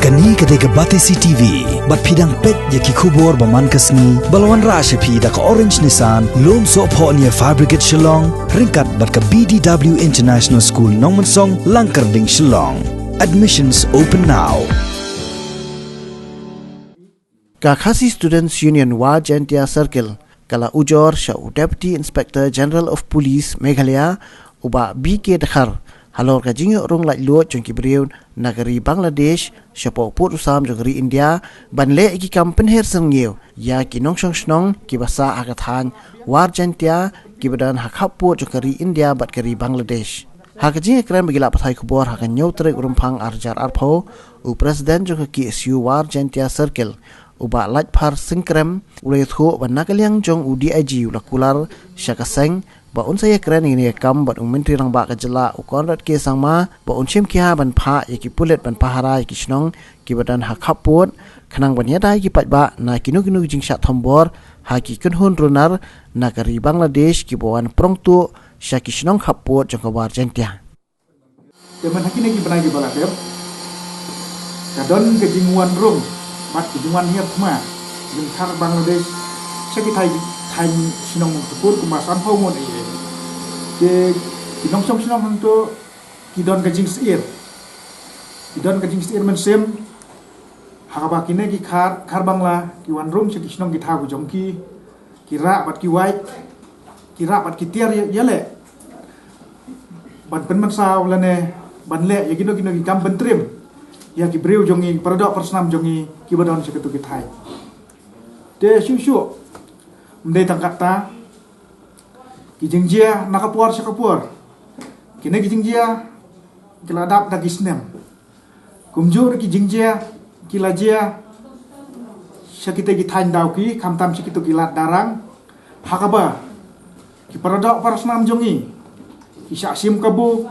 Kani ketika Batesi TV, bat pidang pet yaki kubur baman kasni, balawan rasha pi da ka Orange Nissan, lom so po niya Fabricate Shillong, ringkat bat ka BDW International School Nongmansong, Langkarding Shillong. Admissions open now. Kakasi Students Union Wa Jantia Circle, kala ujor sya Deputy Inspector General of Police Meghalaya, uba BK Dakhar, halor ka jingyo rong lak luot jong kibriun nagari Bangladesh, sya po put usam jogari India, banle iki kampen her sengyew, ya kinong syong shnong kibasa akathan, war jantia kibadan hakap put jogari India bat kari Bangladesh. Hakajing ekran bagila pathai kubor hakan nyaw trek rumpang arjar arpo, u Presiden jong KSU War Jantia Circle, uba laj par singkrem ulay thu ban nakaliang jong UDIG ulakular syakaseng ba unsaya kren ini kam bat menteri rang ba kajela ukon rat ke sangma ba unchim kia ban pha yaki pulet ban pahara yaki snong ki badan hakaput khanang ban yada ki patba na kinu jing sha thombor haki kunhun runar nagari Bangladesh ki bawan prongtu syaki snong khaput jong kabar jantia teman hakine ki banagi balakep kadon ke jingwan rum mat kejungan hiap ma jeng thar Bangladesh saki thai sinong tepur kumasan homon ie ke kinong som sinong hanto kidon kajing seir mensem hakaba kine ki khar bangla ki wan rum saki sinong ki thagu jongki kira bat ki wai kira bat ki tiar yale ban pen man saw lane ban le ya kino ki kam bentrim ya ki breu jongi paradok persnam jongi ki badon seketu ki thai de shu mde tangkata ki jingjia nakapuar sakapur kine ki jingjia kiladap da gisnem kumjur ki jingjia kilajia sakite ki thain daw ki kamtam seketu ki lat darang hakaba ki paradok persnam jongi ki syasim kabu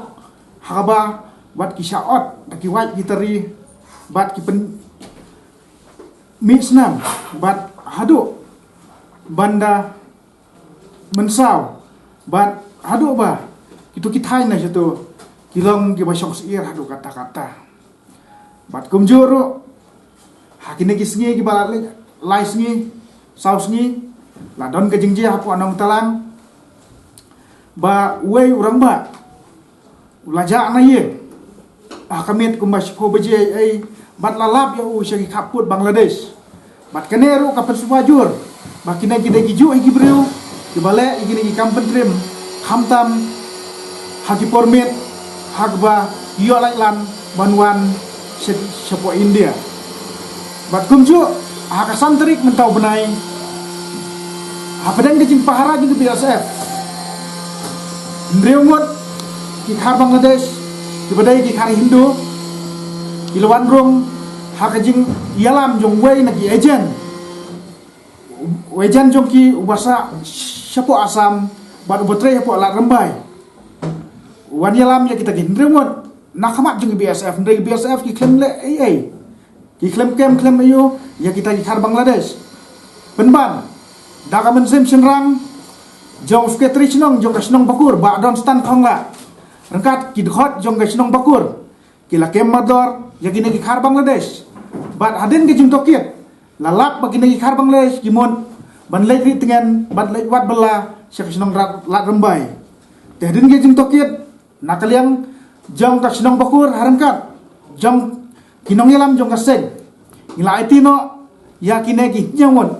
hakaba bat ki syaot ki wait ki teri bat ki pen misnam bat hadu banda mensaw bat hadu ba itu kita na situ kilong ki basong seir hadu kata-kata bat kumjuru hakine ki sngi ki balat lai sngi saw sngi ladon ke jingji hapu anong talang ba wei urang ba ulaja na ye kamit kumbas ko beje ai bat lalap ya syaki kaput Bangladesh bat kaneru kapan suwajur bakina gide giju igi breu di bale igini gi kampen trim hamtam haki permit hagba yo lan banwan sepo India bat kumju haka santrik mentau benai hapadang gejing pahara juga BSF ndreumot ki khar Bangladesh di badai ki khar Hindu kilawan rung hakajing yalam jong wei nagi agent wejan jongki ubasa syapo asam bat ubetre hapo alat rembai wan yalam ya kita gendremot nakamat jong BSF ndai BSF ki klem le ai ki klem ayo ya kita ki khar Bangladesh penban daga mensem senrang jong sekretari snong jong kasnong bakur ba don stan khongla rangkat ki dhot jong kasnong bakur kila kem mador ya kini ki khar Bangladesh bat haden ke jing tokiet lalap bagi negi khar Bangladesh gimon ban lek ri tengen ban lek wat bela syak senong lat rembai tehdin ge jing tokiet nakaliang jong tak senong bakur harangkat jong kinong yalam jong kaseng ila itino ya kinegi nyawon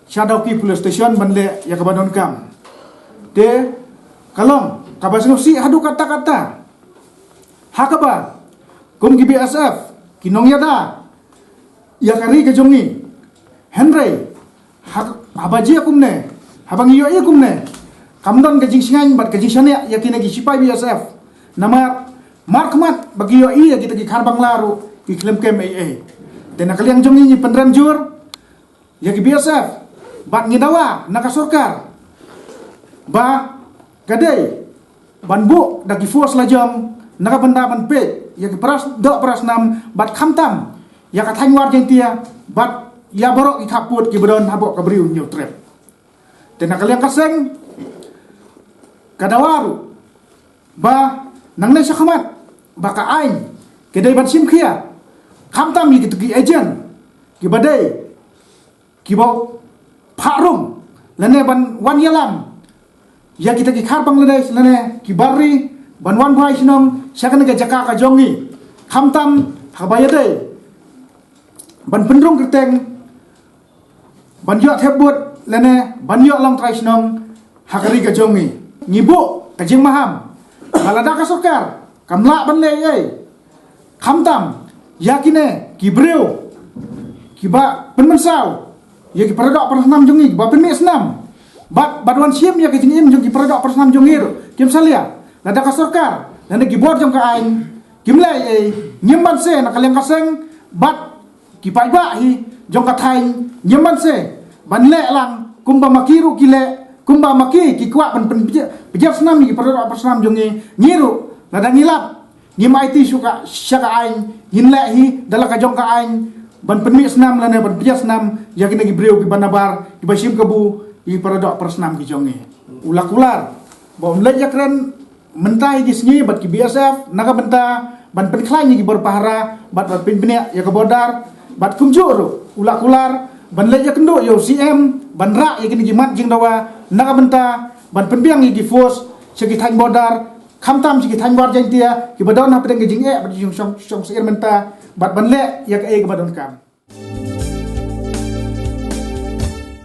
shadow ki police station ban le ya kabadon kam de kalong kabasno si hadu kata-kata hakaba kum gi BSF kinong yada ya kari ke jongi Henry habaji akumne habang iyo akumne kamdon ke jing singan bat ke jing sane yakine ki sipai BSF nama markmat bagi yo iya kita ki khar Banglaru ki klem kem ai tena kaliang jongi ni pendram jur ya ki BSF bat ngidawa nakasurkar ba gadai banbu daki force lajong nakabanda ban pe ya ki pras nam bat khamtam ya ka thang war jentia bat ya borok ki kaput ki bedon habok kabriu nyu trep tena kaliang kaseng kadawaru ba nangne sakhamat baka ain kedai ban sim khia kham tam yi ki agent ki badai ki bau pharum lene ban wan yalam ya kita ki khar Bangladesh lene ki barri ban wan bhai sinong sakane ka jaka ka jongi kham tam habaya dei ban pendrong kerteng ban yo thebut lene ban yo long trai sinong hakari ka jongi ngibu ka jing maham balada ka sokar kamla ban le ei kham tam yakine ki breu ki ba penmensau ya ki paradok persnam jongi ba penmi senam badwan siam ya ki jingim jong ki paradok persnam jongi kim salia lada ka sokar lene ki bor jong ka ain kim le ei nyimban se na kaleng kaseng bat ki pai ba hi jong ka thai nyimban se ban le lang kumba makiru ki le kumba maki ki kwa ban pejap senam ki paradok persnam jongi nyiru lada ngilap nyim IT suka syaka ain yin le hi dala ka jong ka ain ban penmi senam lane ban pejap senam ya kena ki breu ki banabar ki basim kebu ki paradok persnam ki jongi ulak-ular bon le jakren mentai di sini bat ki BSF naga benta ban penklai ni ki berpahara bat penpenia ya ke bodar bat kumjur ulak-ular ban le jakendo yo CM ban ra ya kena ki mat jing dawa naga benta ban penbiang ki force segi thain bodar kham tam segi thain bor jeng tia ki badon ha pedeng jing e bat jing song song sir menta bat ban le ya ke badon kam